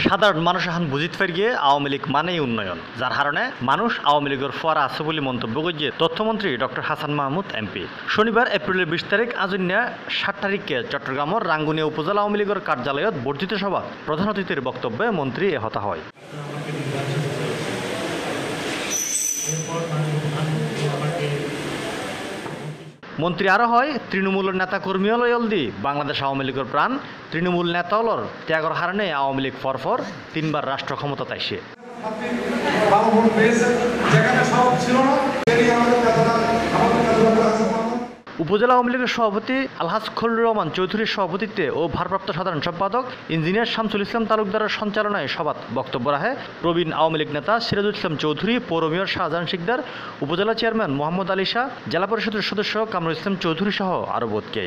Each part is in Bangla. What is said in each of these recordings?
সাধারণ মানুষ এখন বুঝিত ফের গিয়ে আওয়ামী লীগ মানেই উন্নয়ন, যার কারণে মানুষ আওয়ামী লীগের ফোয়ারা আছে বলে মন্তব্য করেছে তথ্যমন্ত্রী ডক্টর হাসান মাহমুদ এমপি। শনিবার এপ্রিলের 20 তারিখ আজন্যা 7 তারিখে চট্টগ্রামের রাঙ্গুনিয়া উপজেলা আওয়ামী লীগের কার্যালয়ত বর্ধিত সভা প্রধান অতিথির বক্তব্যে মন্ত্রী এহতা হয়। মন্ত্রী আরও হয়, তৃণমূলের নেতা কর্মী লয়লদি বাংলাদেশ আওয়ামী লীগের প্রাণ, তৃণমূল নেতা হলর ত্যাগর হারণে আওয়ামী লীগ ফরফর 3বার রাষ্ট্র ক্ষমতা তাইছে। উপজেলা আওয়ামী লীগের সভাপতি আলহাজ খলিলুর রহমান চৌধুরীর সভাপতিত্বে ও ভারপ্রাপ্ত সাধারণ সম্পাদক ইঞ্জিনিয়ার শামসুল ইসলাম তালুকদারের সঞ্চালনায় সভাত বক্তব্য রাখে প্রবীণ আওয়ামী লীগ নেতা সিরাজুল ইসলাম চৌধুরী, পৌর মেয়র শাহজাহান শিকদার, উপজেলা চেয়ারম্যান মোহাম্মদ আলী শাহ, জেলা পরিষদের সদস্য কামরুল ইসলাম চৌধুরী সহ আরও বোধকে।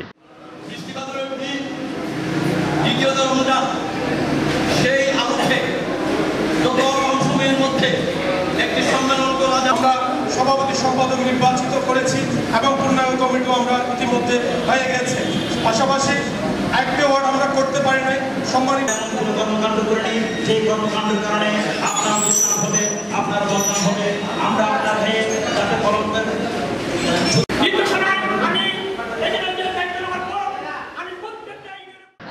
সভাপতি সম্পাদক নির্বাচিত করেছি এবং উন্নয়ন কমিটিও আমরা ইতিমধ্যে হয়ে গেছে। পাশাপাশি একটি ওয়ার্ড আমরা করতে পারি নাই সম্মানিত কর্মকাণ্ড করিনি, যে কর্মকাণ্ডের কারণে আপনার অনুষ্ঠান হবে, আপনার বদনাম হবে, আমরা আপনার হয়ে যাতে কলমের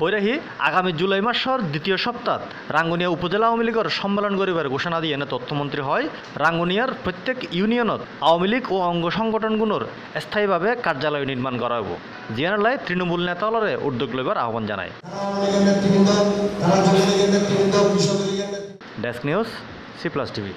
হৈরাহি আগামী জুলাই মাসের দ্বিতীয় সপ্তাহ রাঙ্গুনিয়া উপজেলা আওয়ামী লীগের সম্মেলন করিবার ঘোষণা দিয়ে তথ্যমন্ত্রী হয়। রাঙ্গুনিয়ার প্রত্যেক ইউনিয়নত আওয়ামী লীগ ও অঙ্গ সংগঠনগুলোর স্থায়ীভাবে কার্যালয় নির্মাণ করা হব। জিয়ানালায় তৃণমূল নেতালরে উদ্যোগ লইবার আহ্বান জানায়। Desk news, C+ TV।